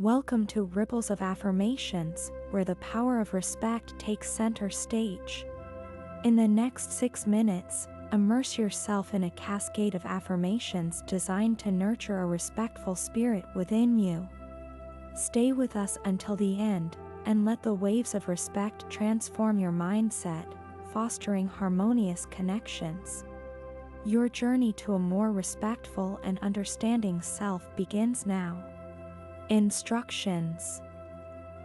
Welcome to Ripples of Affirmations, where the power of respect takes center stage. In the next 6 minutes, immerse yourself in a cascade of affirmations designed to nurture a respectful spirit within you. Stay with us until the end, and let the waves of respect transform your mindset, fostering harmonious connections. Your journey to a more respectful and understanding self begins now. Instructions.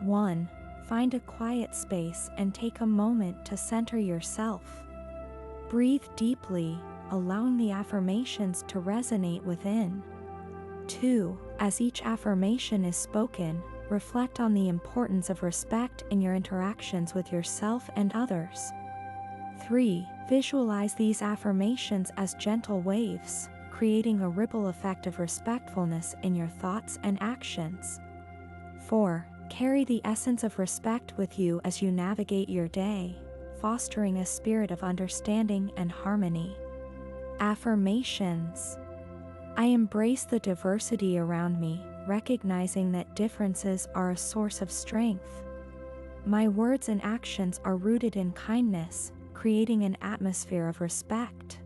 1. Find a quiet space and take a moment to center yourself. Breathe deeply, allowing the affirmations to resonate within. 2. As each affirmation is spoken, reflect on the importance of respect in your interactions with yourself and others. 3. Visualize these affirmations as gentle waves, creating a ripple effect of respectfulness in your thoughts and actions. 4. Carry the essence of respect with you as you navigate your day, fostering a spirit of understanding and harmony. Affirmations. I embrace the diversity around me, recognizing that differences are a source of strength. My words and actions are rooted in kindness, creating an atmosphere of respect.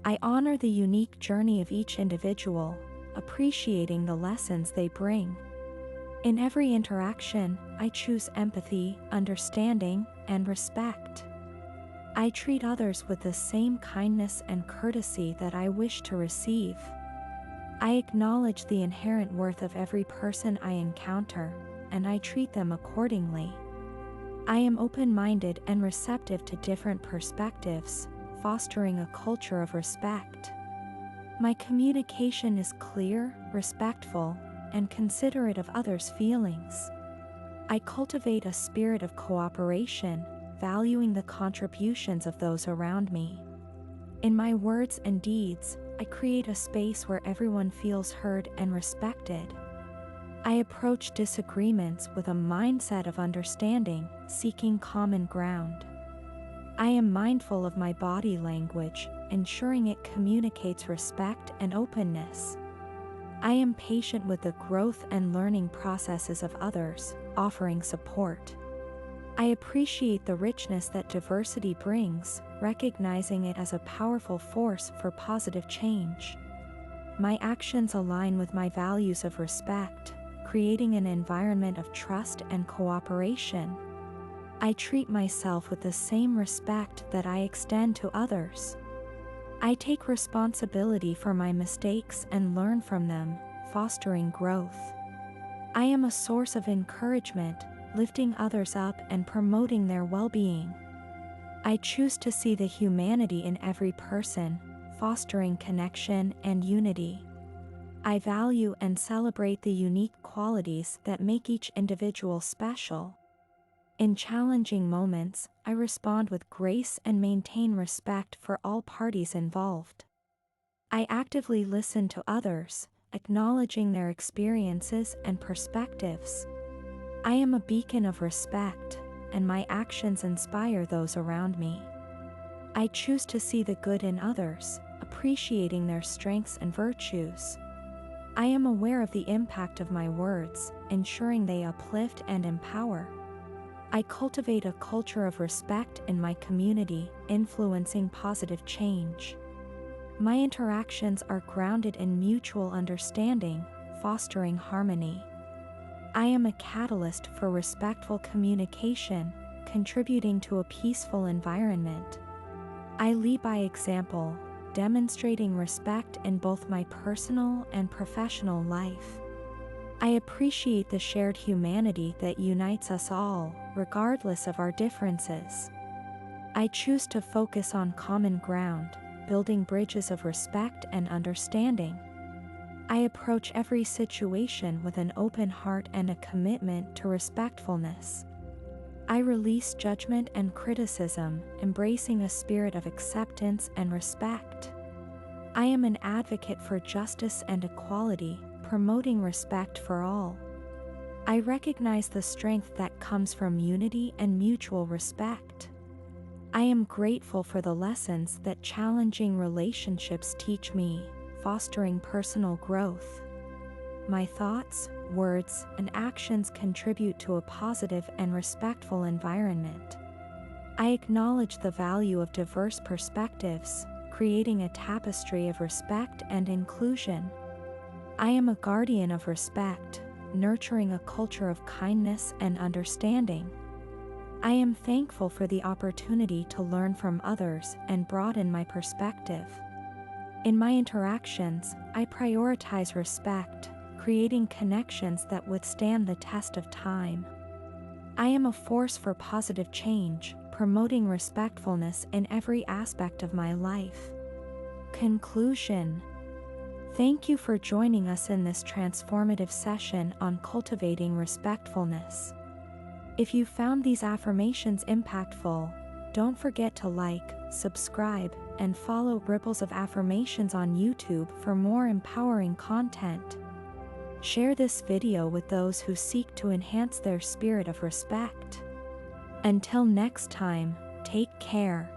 I honor the unique journey of each individual, appreciating the lessons they bring. In every interaction, I choose empathy, understanding, and respect. I treat others with the same kindness and courtesy that I wish to receive. I acknowledge the inherent worth of every person I encounter, and I treat them accordingly. I am open-minded and receptive to different perspectives, fostering a culture of respect. My communication is clear, respectful, and considerate of others' feelings. I cultivate a spirit of cooperation, valuing the contributions of those around me. In my words and deeds, I create a space where everyone feels heard and respected. I approach disagreements with a mindset of understanding, seeking common ground. I am mindful of my body language, ensuring it communicates respect and openness. I am patient with the growth and learning processes of others, offering support. I appreciate the richness that diversity brings, recognizing it as a powerful force for positive change. My actions align with my values of respect, creating an environment of trust and cooperation. I treat myself with the same respect that I extend to others. I take responsibility for my mistakes and learn from them, fostering growth. I am a source of encouragement, lifting others up and promoting their well-being. I choose to see the humanity in every person, fostering connection and unity. I value and celebrate the unique qualities that make each individual special. In challenging moments, I respond with grace and maintain respect for all parties involved. I actively listen to others, acknowledging their experiences and perspectives. I am a beacon of respect, and my actions inspire those around me. I choose to see the good in others, appreciating their strengths and virtues. I am aware of the impact of my words, ensuring they uplift and empower. I cultivate a culture of respect in my community, influencing positive change. My interactions are grounded in mutual understanding, fostering harmony. I am a catalyst for respectful communication, contributing to a peaceful environment. I lead by example, demonstrating respect in both my personal and professional life. I appreciate the shared humanity that unites us all, regardless of our differences. I choose to focus on common ground, building bridges of respect and understanding. I approach every situation with an open heart and a commitment to respectfulness. I release judgment and criticism, embracing a spirit of acceptance and respect. I am an advocate for justice and equality, promoting respect for all. I recognize the strength that comes from unity and mutual respect. I am grateful for the lessons that challenging relationships teach me, fostering personal growth. My thoughts, words, and actions contribute to a positive and respectful environment. I acknowledge the value of diverse perspectives, creating a tapestry of respect and inclusion. I am a guardian of respect, nurturing a culture of kindness and understanding. I am thankful for the opportunity to learn from others and broaden my perspective. In my interactions, I prioritize respect, creating connections that withstand the test of time. I am a force for positive change, promoting respectfulness in every aspect of my life. Conclusion. Thank you for joining us in this transformative session on cultivating respectfulness. If you found these affirmations impactful, don't forget to like, subscribe, and follow Ripples of Affirmations on YouTube for more empowering content. Share this video with those who seek to enhance their spirit of respect. Until next time, take care.